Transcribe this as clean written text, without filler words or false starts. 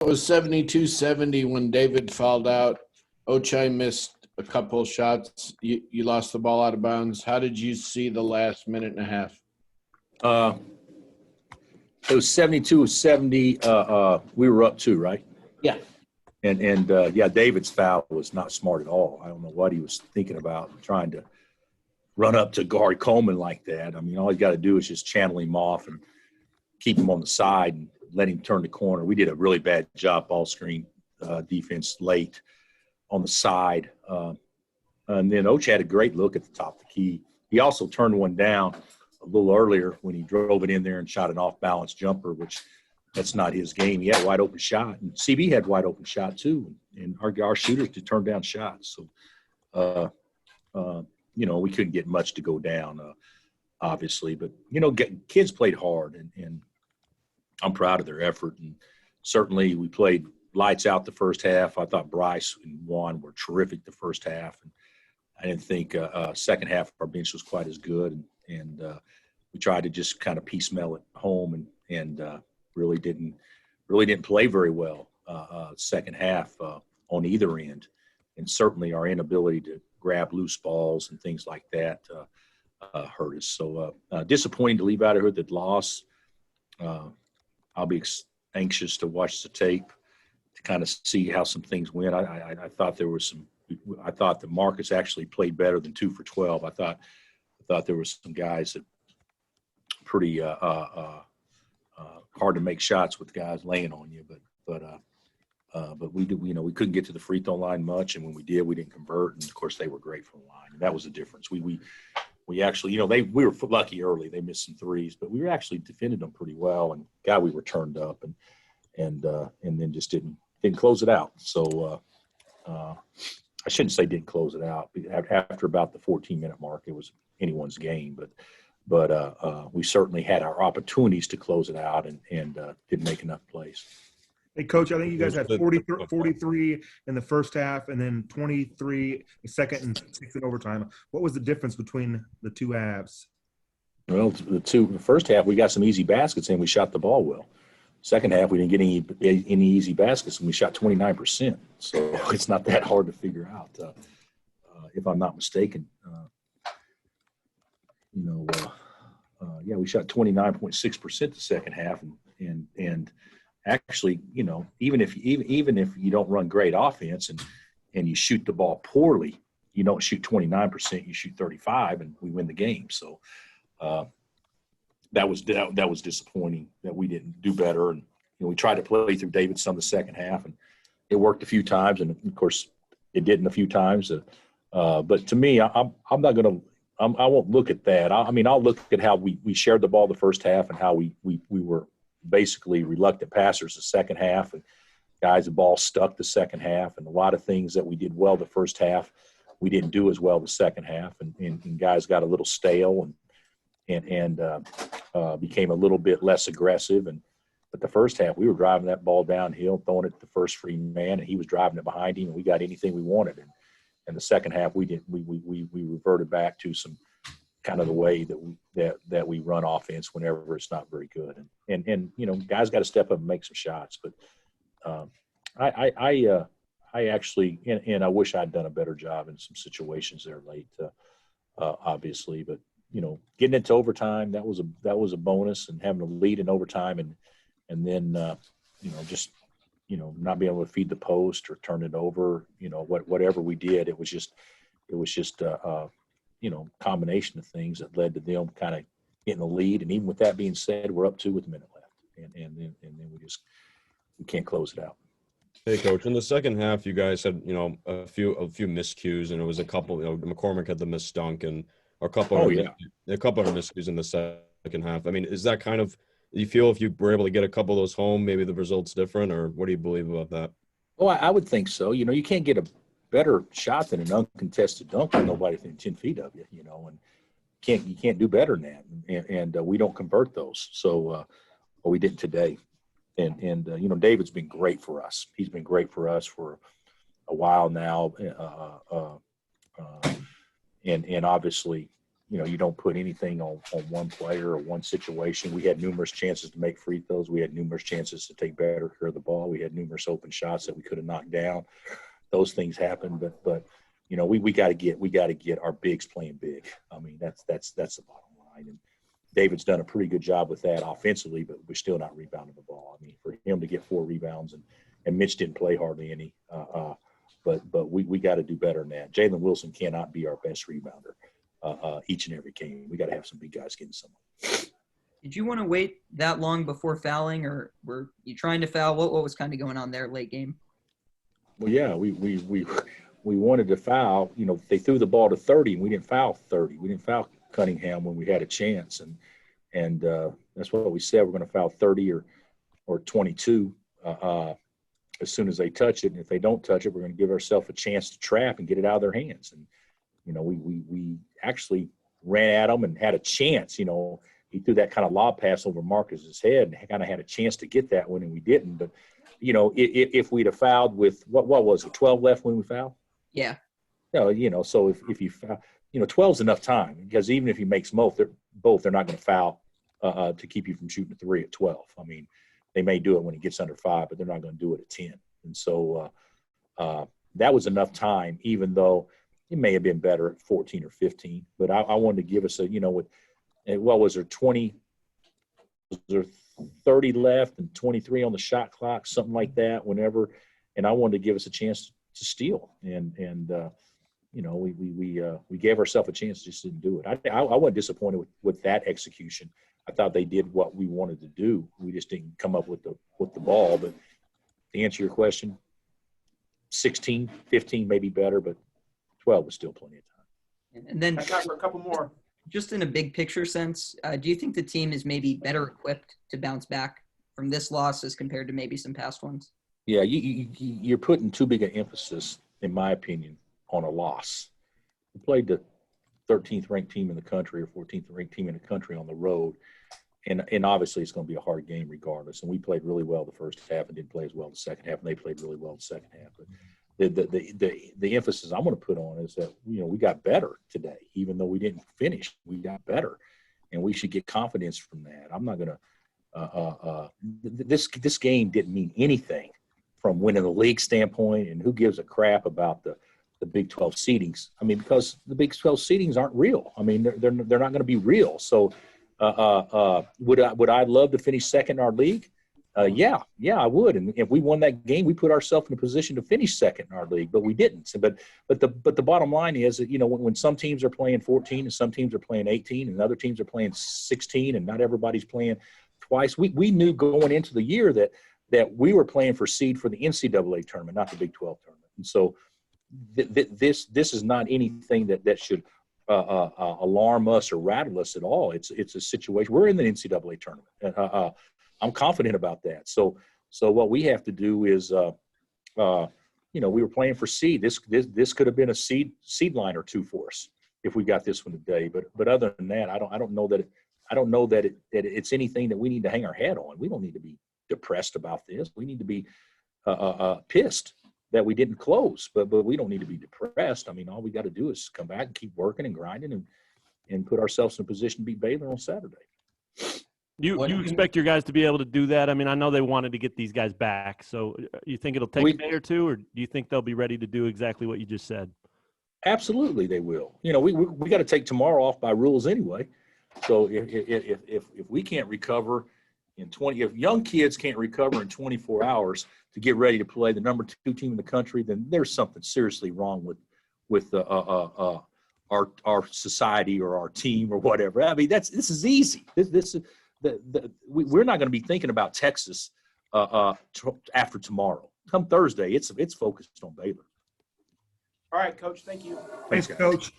It was 72-70 when David fouled out. Ochai missed a couple shots. You lost the ball out of bounds. How did you see the last minute and a half? It was 72-70. We were up 2, right? Yeah. And David's foul was not smart at all. I don't know what he was thinking about, trying to run up to guard Coleman like that. I mean, all you got to do is just channel him off and keep him on the side and let him turn the corner. We did a really bad job ball screen defense late on the side. And then Oach had a great look at the top of the key. He also turned one down a little earlier when he drove it in there and shot an off-balance jumper, which that's not his game. He had a wide-open shot. And CB had wide-open shot too. And our shooters to turn down shots. So, we couldn't get much to go down, obviously. But, kids played hard, and I'm proud of their effort. And certainly we played lights out the first half. I thought Bryce and Juan were terrific the first half. And I didn't think second half our bench was quite as good. And we tried to just kind of piecemeal it home and really didn't play very well second half on either end. And certainly our inability to grab loose balls and things like that hurt us. So disappointing to leave out of here that loss. I'll be anxious to watch the tape to kind of see how some things went. I thought there was I thought that Marcus actually played better than 2 for 12. I thought there was some guys that pretty hard to make shots with guys laying on you, but we did, we couldn't get to the free throw line much, and when we did, we didn't convert. And of course, they were great from the line, and that was the difference. We actually, we were lucky early. They missed some threes, but we were actually defended them pretty well. And we were turned up, and then just didn't close it out. So I shouldn't say didn't close it out. After about the 14-minute mark, it was anyone's game. But we certainly had our opportunities to close it out, and didn't make enough plays. Hey, Coach, I think you guys had 43 in the first half and then 23 the second and 6 in overtime. What was the difference between the two halves? Well, the first half, we got some easy baskets and we shot the ball well. Second half, we didn't get any easy baskets and we shot 29%. So it's not that hard to figure out, if I'm not mistaken. We shot 29.6% the second half, and actually, even if you don't run great offense and you shoot the ball poorly, you don't shoot 29%, you shoot 35%, and we win the game. So that was disappointing that we didn't do better. And we tried to play through David some the second half, and it worked a few times, and of course it didn't a few times. But to me, I'm not going to. I won't look at that. I'll look at how we shared the ball the first half and how we were basically reluctant passers the second half, and the ball stuck the second half, and a lot of things that we did well the first half we didn't do as well the second half, and guys got a little stale and became a little bit less aggressive. But the first half we were driving that ball downhill, throwing it to the first free man, and he was driving it behind him, and we got anything we wanted. And the second half we reverted back to some kind of the way that we run offense whenever it's not very good. And guys got to step up and make some shots. But I actually, and I wish I'd done a better job in some situations there late, obviously. But getting into overtime, that was a bonus, and having a lead in overtime, and then not being able to feed the post or turn it over, whatever we did, it was just a combination of things that led to them kind of getting the lead. And even with that being said, we're up 2 with a minute left, and then we can't close it out. Hey, Coach, in the second half, you guys had, a few miscues, and it was a couple, McCormick had the missed dunk and a couple of miscues in the second half. I mean, is that kind of, do you feel if you were able to get a couple of those home, maybe the result's different, or what do you believe about that? Well, I would think so. You can't get a better shot than an uncontested dunk with nobody within 10 feet of you, and you can't do better than that. And we don't convert those. So we didn't today. And David's been great for us. He's been great for us for a while now. And obviously, you don't put anything on one player or one situation. We had numerous chances to make free throws. We had numerous chances to take better care of the ball. We had numerous open shots that we could have knocked down. Those things happen, but we got to get our bigs playing big. I mean, that's the bottom line. And David's done a pretty good job with that offensively, but we're still not rebounding the ball. I mean, for him to get 4 rebounds and Mitch didn't play hardly any, but we got to do better than that. Jalen Wilson cannot be our best rebounder each and every game. We got to have some big guys getting some. Did you want to wait that long before fouling, or were you trying to foul? What was kind of going on there late game? Well, yeah, we wanted to foul. They threw the ball to 30, and we didn't foul 30. We didn't foul Cunningham when we had a chance, and that's what we said. We're going to foul 30 or 22 as soon as they touch it. And if they don't touch it, we're going to give ourselves a chance to trap and get it out of their hands. And we actually ran at them and had a chance. He threw that kind of lob pass over Marcus's head and kind of had a chance to get that one, and we didn't. But if we'd have fouled with what was it, 12 left when we fouled? Yeah. So if you foul, 12's enough time, because even if he makes both, they're not going to foul to keep you from shooting a 3 at 12. I mean, they may do it when it gets under 5, but they're not going to do it at 10. And so that was enough time, even though it may have been better at 14 or 15. But I wanted to give us was there 20? Was there 30 left and 23 on the shot clock, something like that? And I wanted to give us a chance to steal, and we gave ourselves a chance, just didn't do it. I wasn't disappointed with that execution. I thought they did what we wanted to do. We just didn't come up with the ball. But to answer your question, 16, 15 may be better, but 12 was still plenty of time. And then I got for a couple more. Just in a big picture sense, do you think the team is maybe better equipped to bounce back from this loss as compared to maybe some past ones? Yeah, you're putting too big an emphasis, in my opinion, on a loss. We played the 13th ranked team in the country or 14th ranked team in the country on the road, and obviously it's going to be a hard game regardless. And we played really well the first half and didn't play as well the second half, and they played really well the second half. But the emphasis I'm going to put on is that we got better today, even though we didn't finish. We got better, and we should get confidence from that. I'm not going to. This game didn't mean anything from winning the league standpoint, and who gives a crap about the Big 12 seedings? I mean, because the Big 12 seedings aren't real. I mean, they're not going to be real. So, would I love to finish second in our league? Yeah, I would. And if we won that game, we put ourselves in a position to finish second in our league, but we didn't. So, but the bottom line is that when some teams are playing 14 and some teams are playing 18 and other teams are playing 16 and not everybody's playing twice, we knew going into the year that we were playing for seed for the NCAA tournament, not the Big 12 tournament. And so this is not anything that should alarm us or rattle us at all. It's a situation. We're in the NCAA tournament. I'm confident about that. So what we have to do is, we were playing for seed. This could have been a seed line or two for us if we got this one today. But other than that, I don't know that it's anything that we need to hang our head on. We don't need to be depressed about this. We need to be pissed that we didn't close, but we don't need to be depressed. I mean, all we got to do is come back and keep working and grinding and put ourselves in a position to beat Baylor on Saturday. You expect your guys to be able to do that? I mean, I know they wanted to get these guys back. So you think it'll take a day or two, or do you think they'll be ready to do exactly what you just said? Absolutely, they will. We got to take tomorrow off by rules anyway. So if we can't recover if young kids can't recover in 24 hours to get ready to play the number 2 team in the country, then there's something seriously wrong with our society or our team or whatever. I mean, this is easy. We're not going to be thinking about Texas after tomorrow. Come Thursday, it's focused on Baylor. All right, Coach. Thank you. Thanks, Coach.